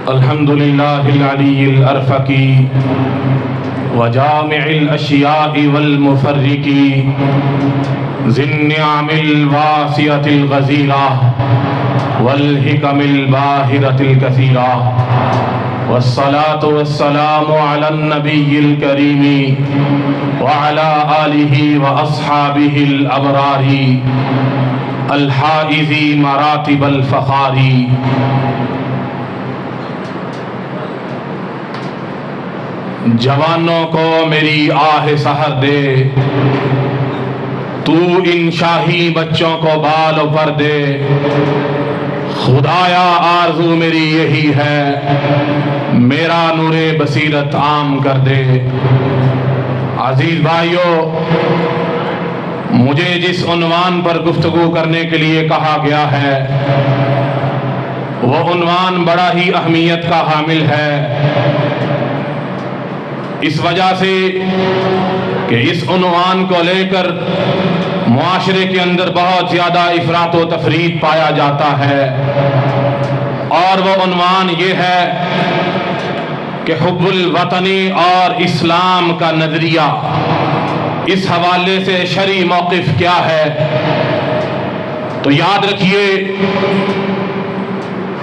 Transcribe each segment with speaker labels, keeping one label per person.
Speaker 1: الحمد لله العلي الأرفق وجامع الأشياء والمفرق ذي النعم الواسعة الغزيرة والحكم الباهرة الكثيرة والصلاة والسلام على النبي الكريم وعلى آله وأصحابه الأبرار الحائز مراتب الفخار. جوانوں کو میری آہ سحر دے، تو ان شاہی بچوں کو بال و پر دے. خدایا آرزو میری یہی ہے، میرا نور بصیرت عام کر دے. عزیز بھائیو، مجھے جس عنوان پر گفتگو کرنے کے لیے کہا گیا ہے وہ عنوان بڑا ہی اہمیت کا حامل ہے، اس وجہ سے کہ اس عنوان کو لے کر معاشرے کے اندر بہت زیادہ افراط و تفریط پایا جاتا ہے. اور وہ عنوان یہ ہے کہ حب الوطنی اور اسلام کا نظریہ، اس حوالے سے شرعی موقف کیا ہے. تو یاد رکھیے،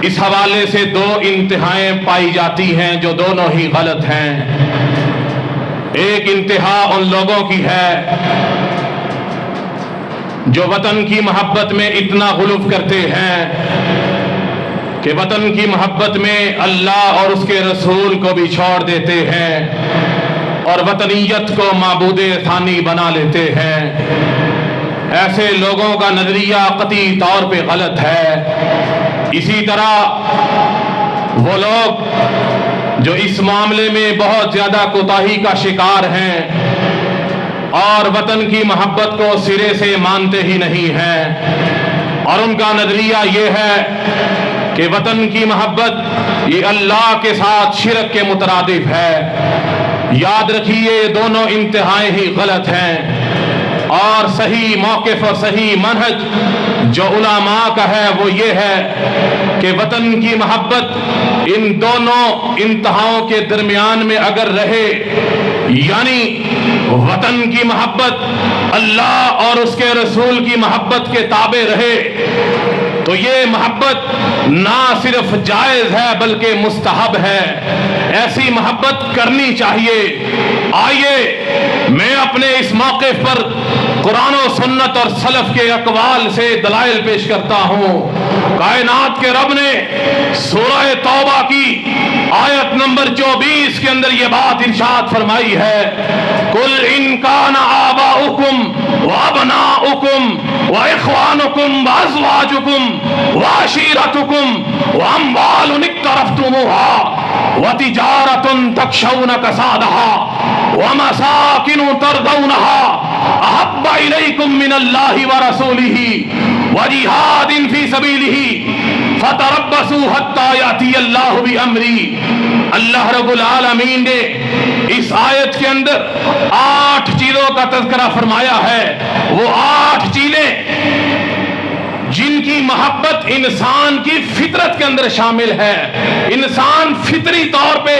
Speaker 1: اس حوالے سے دو انتہائیں پائی جاتی ہیں جو دونوں ہی غلط ہیں. ایک انتہا ان لوگوں کی ہے جو وطن کی محبت میں اتنا غلو کرتے ہیں کہ وطن کی محبت میں اللہ اور اس کے رسول کو بھی چھوڑ دیتے ہیں اور وطنیت کو معبود ثانی بنا لیتے ہیں. ایسے لوگوں کا نظریہ قطعی طور پہ غلط ہے. اسی طرح وہ لوگ جو اس معاملے میں بہت زیادہ کوتاہی کا شکار ہیں اور وطن کی محبت کو سرے سے مانتے ہی نہیں ہیں، اور ان کا نظریہ یہ ہے کہ وطن کی محبت یہ اللہ کے ساتھ شرک کے مترادف ہے. یاد رکھیے، دونوں انتہائیں ہی غلط ہیں، اور صحیح موقف اور صحیح منہج جو علماء کا ہے وہ یہ ہے کہ وطن کی محبت ان دونوں انتہاؤں کے درمیان میں اگر رہے، یعنی وطن کی محبت اللہ اور اس کے رسول کی محبت کے تابع رہے، تو یہ محبت نہ صرف جائز ہے بلکہ مستحب ہے. ایسی محبت کرنی چاہیے. آئیے میں اپنے اس موقف پر قرآن و سنت اور سلف کے اقوال سے دلائل پیش کرتا ہوں. کائنات کے رب نے سورہ توبہ کی آیت نمبر 24 کے اندر یہ بات ارشاد فرمائی ہے، قُلْ إِنْ كَانَ آبَاؤُكُمْ وَأَبْنَاؤُكُمْ وَإِخْوَانُكُمْ وَأَزْوَاجُكُمْ وَعَشِيرَتُكُمْ وَأَمْوَالٌ اقْتَرَفْتُمُوهَا وَتِجَارَةٌ تَخْشَوْنَ كَسَادَهَا وَمَسَاكِنُ تَرْضَوْنَهَا أَحَبَّ إِلَيْكُمْ مِنَ اللَّهِ وَرَسُولِهِ وَجِهَادٍ فِي سَبِيلِهِ فَتَرَبَّصُوا حَتَّى يَأْتِيَ اللَّهُ بِأَمْرِهِ. اللہ رب العالمین نے اس آیت کے اندر 8 چیزوں کا تذکرہ فرمایا ہے. وہ 8 چیزیں جن کی محبت انسان کی فطرت کے اندر شامل ہے. انسان فطری طور پہ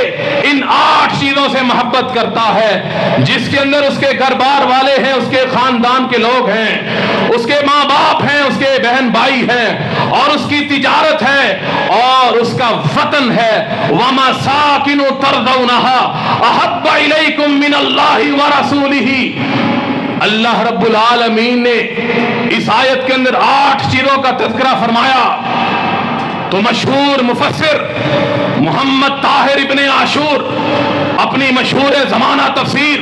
Speaker 1: ان 8 چیزوں سے محبت کرتا ہے، جس کے اندر اس کے گھر بار والے ہیں، اس کے خاندان کے لوگ ہیں، اس کے ماں باپ ہیں، اس کے بہن بھائی ہیں، اور اس کی تجارت ہے اور اس کا وطن ہے. وَمَسَاكِنُ تَرْضَوْنَهَا أَحَبَّ إِلَيْكُمْ مِنَ اللَّهِ وَرَسُولِهِ. اللہ رب العالمین نے اس آیت کے اندر 8 چیزوں کا تذکرہ فرمایا تو مشہور مفسر محمد طاہر ابن عاشور اپنی مشہور زمانہ تفسیر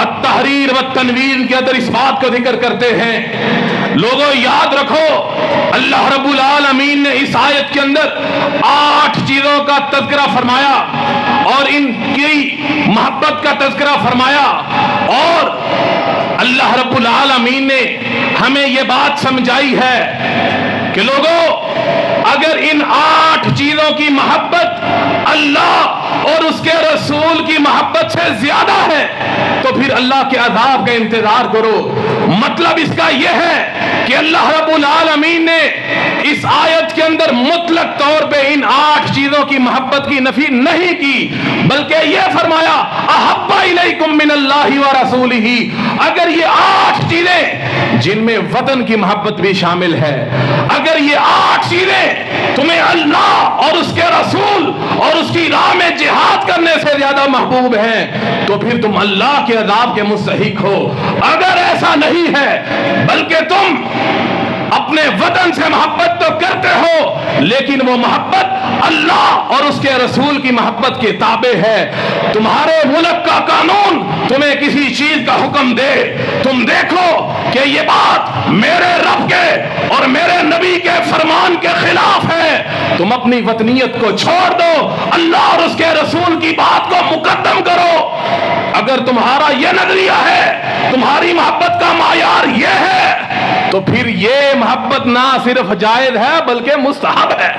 Speaker 1: التحریر والتنویر کے اندر اس بات کو ذکر کرتے ہیں. لوگوں یاد رکھو، اللہ رب العالمین نے اس آیت کے اندر 8 چیزوں کا تذکرہ فرمایا اور ان کی محبت کا تذکرہ فرمایا، اور اللہ رب العالمین نے ہمیں یہ بات سمجھائی ہے کہ لوگوں اگر ان 8 چیزوں کی محبت اللہ اور اس کے رسول کی محبت سے زیادہ ہے تو پھر اللہ کے عذاب کا انتظار کرو۔ مطلب اس کا یہ ہے کہ اللہ رب العالمین نے اس آیت کے اندر مطلق طور پہ ان 8 چیزوں کی محبت کی نفی نہیں کی، بلکہ یہ فرمایا احب الیکم من اللہ ورسولہ۔ اگر یہ 8 چیزیں جن میں وطن کی محبت بھی شامل ہے، اگر یہ 8 چیزیں تمہیں اللہ اور اس کے رسول اور اس کی راہ میں جہاد کرنے سے زیادہ محبوب ہیں تو پھر تم اللہ کے عذاب کے مستحق ہو۔ اگر ایسا نہیں ہے بلکہ تم اپنے وطن سے محبت تو کرتے ہو لیکن وہ محبت اللہ اور اس کے رسول کی محبت کے تابع ہے، تمہارے ملک کا قانون تمہیں کسی چیز کا حکم دے، تم دیکھو کہ یہ بات میرے رب کے اور میرے نبی کے فرمان کے خلاف ہے، تم اپنی وطنیت کو چھوڑ دو، اللہ اور اس کے رسول کی بات کو مقدم کرو۔ اگر تمہارا یہ نظریہ ہے، تمہاری محبت کا معیار یہ ہے، تو پھر یہ محبت نہ صرف جائز ہے بلکہ مستحب ہے۔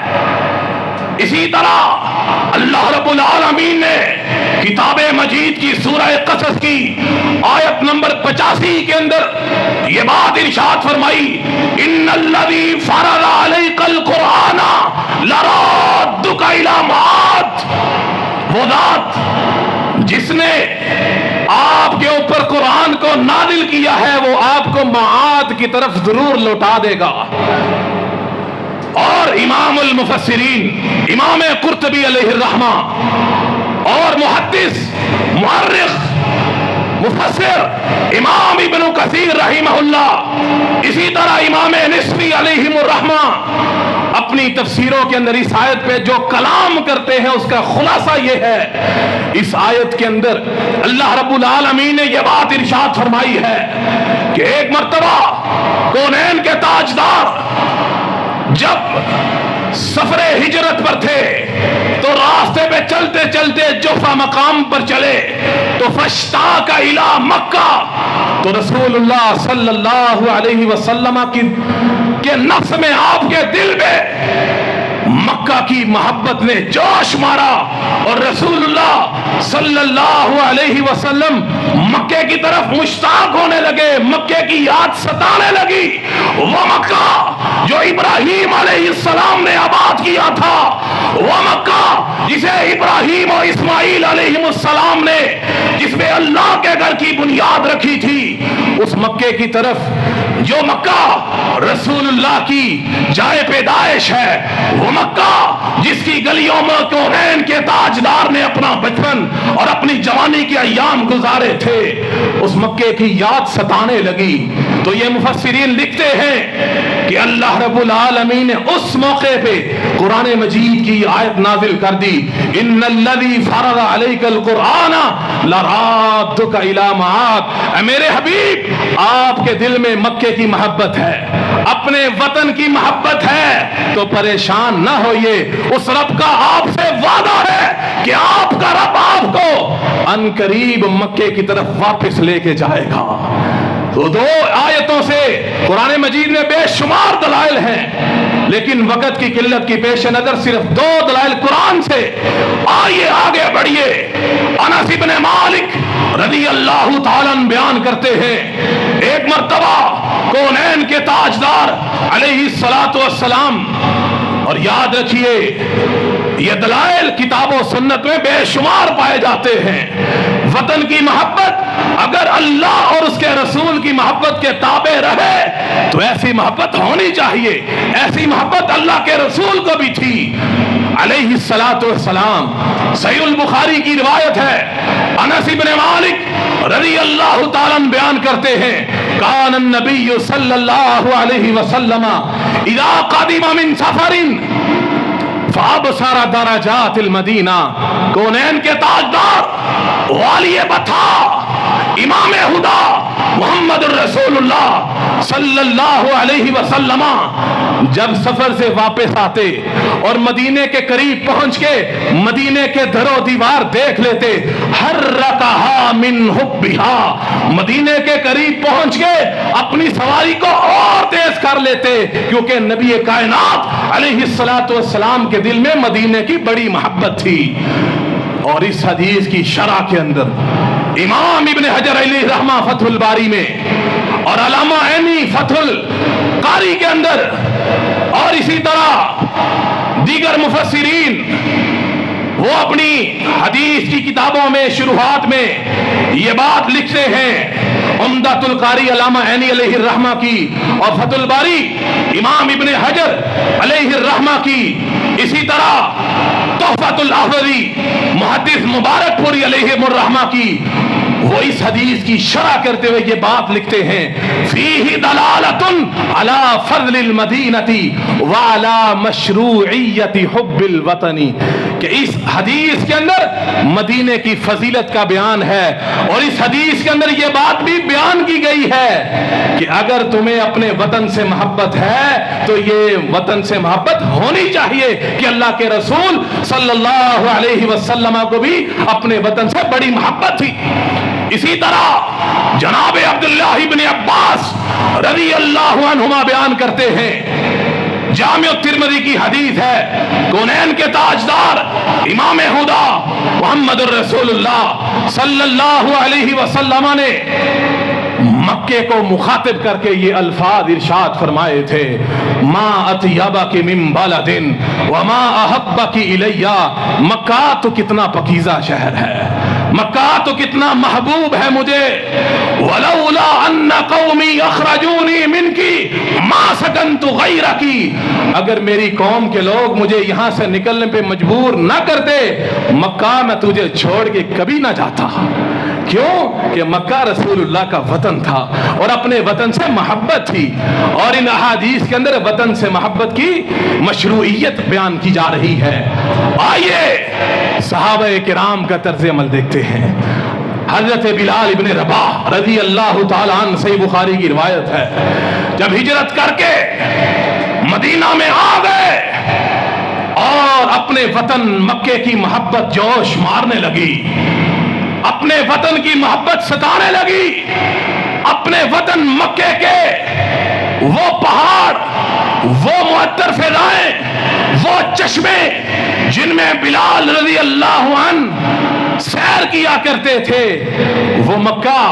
Speaker 1: اسی طرح اللہ رب العالمین نے کتاب مجید کی سورہ قصص کی آیت نمبر 85 کے اندر یہ بات ارشاد فرمائی، ان الذی فرض علیک القرآن لرادک الی معاد۔ وہ ذات جس نے آپ کے اوپر قرآن کو نازل کیا ہے وہ آپ کو معاد کی طرف ضرور لوٹا دے گا۔ اور امام المفسرین امام قرطبی علیہ الرحمہ اور محدث مؤرخ مفسر امام ابن کثیر رحمہ اللہ، اسی طرح امام نصفی علیہم الرحمہ اپنی تفسیروں کے اندر اس آیت پہ جو کلام کرتے ہیں اس کا خلاصہ یہ ہے، اس آیت کے اندر اللہ رب العالمین نے یہ بات ارشاد فرمائی ہے کہ ایک مرتبہ کونین کے تاجدار جب سفر ہجرت پر تھے تو راستے پہ چلتے چلتے جوفا مقام پر چلے تو فاشتاق الی مکہ، تو رسول اللہ صلی اللہ علیہ وسلم کے نفس میں، آپ کے دل میں مکہ کی محبت نے جوش مارا اور رسول اللہ صلی اللہ علیہ وسلم مکے کی طرف مشتاق ہونے لگے، مکے کی یاد ستانے لگی۔ وہ مکہ جو ابراہیم علیہ السلام نے آباد کیا تھا، وہ مکہ جسے ابراہیم اور اسماعیل علیہ السلام نے، جس میں اللہ کے گھر کی بنیاد رکھی تھی، اس مکے کی طرف جو مکہ رسول اللہ کی جائے پیدائش ہے، وہ مکہ جس کی گلیوں میں کونین کے تاجدار نے اپنا بچپن اور اپنی جوانی کے ایام گزارے تھے، اس مکے کی یاد ستانے لگی۔ تو یہ مفسرین لکھتے ہیں کہ اللہ رب العالمین نے اس موقع پہ قرآن مجید کی آیت نازل کر دی، ان الذی فرض علیک القرآن لرادک الی معاد۔ اے میرے حبیب، آپ کے دل میں مکے کی محبت ہے، اپنے وطن کی محبت ہے، تو پریشان نہ ہوئیے، اس رب کا آپ سے وعدہ ہے کہ آپ کا رب آپ کو ان قریب مکے کی طرف واپس لے کے جائے گا۔ تو دو آیتوں سے قرآن مجید میں بے شمار دلائل ہیں، لیکن وقت کی قلت کی پیش نظر صرف 2 دلائل قرآن سے۔ آئیے آگے بڑھیے۔ انس بن مالک رضی اللہ تعالیٰ بیان کرتے ہیں، ایک مرتبہ کونین کے تاجدار علیہ الصلاۃ والسلام، اور یاد رکھیے یہ دلائل کتاب و سنت میں بے شمار پائے جاتے ہیں، وطن کی محبت اگر اللہ اور اس کے رسول کی محبت کے تابع رہے تو ایسی محبت ہونی چاہیے، ایسی محبت اللہ کے رسول کو بھی تھی علیہ الصلاۃ والسلام۔ صحیح البخاری کی روایت ہے، انس بن مالک رضی اللہ تعالیٰ بیان کرتے ہیں، کان النبی صلی اللہ علیہ وسلم اذا قدم من سفر فابصر درجات المدینہ۔ کونین کے تاجدار، والی بطھا، امام ہدا محمد الرسول اللہ صلی اللہ علیہ وسلم جب سفر سے واپس آتے اور مدینے کے قریب پہنچ کے مدینے کے در و دیوار دیکھ لیتے، حرکہا من حبہا، مدینے کے قریب پہنچ کے اپنی سواری کو اور تیز کر لیتے، کیونکہ نبی کائنات علیہ السلام کے دل میں مدینے کی بڑی محبت تھی۔ اور اس حدیث کی شرح کے اندر امام ابن حجر علیہ رحمہ فتح الباری میں اور علامہ عینی فتح القاری کے اندر اور اسی طرح دیگر مفسرین وہ اپنی حدیث کی کتابوں میں شروحات میں یہ بات لکھتے ہیں، عمدۃ القاری علامہ عینی علیہ الرحمہ کی اور فتح الباری امام ابن حجر علیہ الرحمہ کی، اسی طرح تحفۃ الاحوذی محدث مبارک پوری علیہ الرحمہ کی، وہ اس حدیث کی شرح کرتے ہوئے یہ بات لکھتے ہیں، فیہ دلالۃ علی فضل المدینہ وعلی مشروعیت حب الوطن، کہ اس حدیث کے اندر مدینے کی فضیلت کا بیان ہے، اور اس حدیث کے اندر یہ بات بھی بیان کی گئی ہے کہ اگر تمہیں اپنے وطن سے محبت ہے تو یہ وطن سے محبت ہونی چاہیے کہ اللہ کے رسول صلی اللہ علیہ وسلم کو بھی اپنے وطن سے بڑی محبت تھی۔ اسی طرح جناب عبداللہ ابن عباس رضی اللہ عنہما بیان کرتے ہیں، جامع الترمذی کی حدیث ہے، کونین کے تاجدار امام ہدا محمد الرسول اللہ صلی اللہ علیہ وسلم نے مکے کو مخاطب کر کے یہ الفاظ ارشاد فرمائے تھے، ما اطیبک من بلد وما احبک الیہ، مکہ تو کتنا پاکیزہ شہر ہے، مکہ تو کتنا محبوب ہے مجھے، ولولا ان قومی اخرجونی منکی ما سکنت غیرکی، اگر میری قوم کے لوگ مجھے یہاں سے نکلنے پہ مجبور نہ کرتے مکہ میں تجھے چھوڑ کے کبھی نہ جاتا۔ کیوں کہ مکہ رسول اللہ کا وطن تھا اور اپنے وطن سے محبت تھی، اور ان احادیث کے اندر وطن سے محبت کی مشروعیت بیان کی جا رہی ہے۔ آئیے صحابہ کرام کا طرز عمل دیکھتے ہیں۔ حضرت بلال ابن رباح رضی اللہ تعالیٰ عنہ، صحیح بخاری کی روایت ہے، جب ہجرت کر کے مدینہ میں آ گئے اور اپنے وطن مکے کی محبت جوش مارنے لگی، اپنے وطن کی محبت ستانے لگی، اپنے وطن مکے کے وہ پہاڑ، وہ معطر فضائیں، وہ چشمے جن میں بلال رضی اللہ عنہ سیر کیا کرتے تھے، وہ مکہ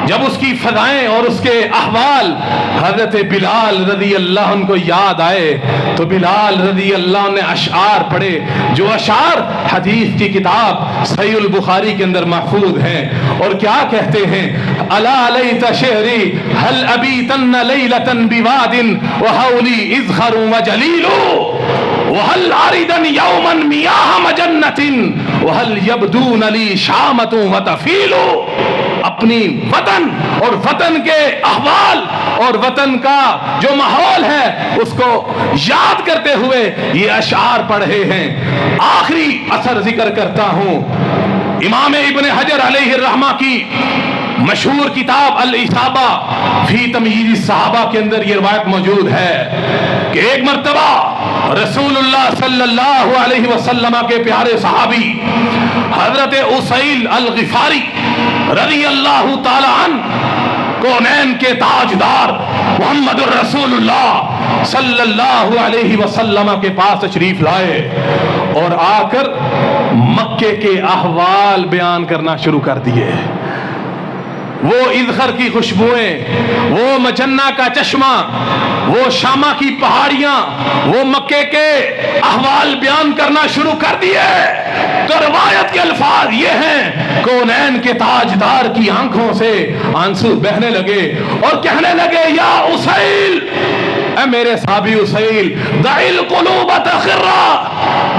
Speaker 1: جب اس کی فضائیں اور اس کے احوال حضرت بلال رضی اللہ عنہ کو یاد آئے تو بلال رضی اللہ عنہ نے اشعار پڑھے، جو اشعار حدیث کی کتاب صحیح البخاری کے اندر محفوظ ہیں، اور کیا کہتے ہیں، الا لیت شہری هل ابیتن لیلۃ بواد وحولی اذخر وجلیل وهل آردن یوما میاہ مجنۃ وهل یبدون لی شامۃ وتفیل۔ اپنی وطن اور وطن کے احوال اور وطن کا جو ماحول ہے اس کو یاد کرتے ہوئے یہ اشعار پڑھ رہے ہیں۔ آخری اثر ذکر کرتا ہوں، امام ابن حجر علیہ الرحمہ کی مشہور کتاب الاصابہ فی تمییز الصحابہ کے اندر یہ روایت موجود ہے کہ ایک مرتبہ رسول اللہ صلی اللہ علیہ وسلم کے پیارے صحابی حضرت اسیل الغفاری رضی اللہ تعالی عنہ، کونین کے تاجدار محمد الرسول اللہ صلی اللہ علیہ وسلم کے پاس تشریف لائے اور آ کر مکے کے احوال بیان کرنا شروع کر دیے۔ وہ اذخر کی خوشبوئیں، وہ مجنہ کا چشمہ، وہ شامہ کی پہاڑیاں، وہ مکے کے احوال بیان کرنا شروع کر دیے تو روایت کے الفاظ یہ ہیں، کونین کے تاجدار کی آنکھوں سے آنسو بہنے لگے اور کہنے لگے، یا اسیل، اے میرے صحابی اسیل، دع القلوب تخرا،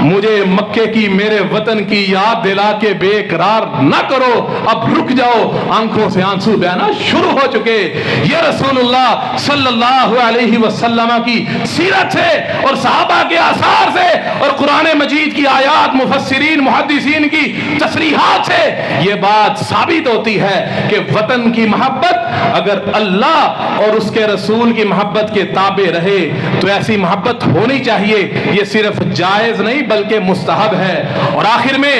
Speaker 1: مجھے مکے کی میرے وطن کی یاد دلا کے بے قرار نہ کرو، اب رک جاؤ۔ آنکھوں سے آنسو بہنا شروع ہو چکے۔ یہ رسول اللہ صلی اللہ علیہ وسلم کی سیرت سے اور صحابہ کے آثار سے اور قرآن مجید کی آیات، مفسرین محدثین کی تصریحات سے یہ بات ثابت ہوتی ہے کہ وطن کی محبت اگر اللہ اور اس کے رسول کی محبت کے تابع رہے تو ایسی محبت ہونی چاہیے۔ یہ صرف جائز نہیں بلکہ مستحب ہے۔ اور آخر میں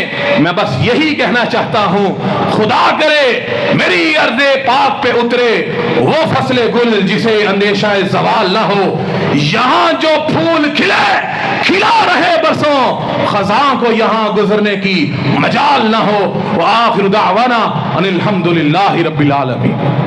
Speaker 1: بس یہی کہنا چاہتا ہوں، خدا کرے میری ارض پاک پہ اترے وہ فصل گل جسے اندیشہ زوال نہ ہو، یہاں جو پھول کھلا رہے برسوں، خزاں کو یہاں گزرنے کی مجال نہ ہو۔ وآخر دعوانا ان الحمدللہ رب العالمین۔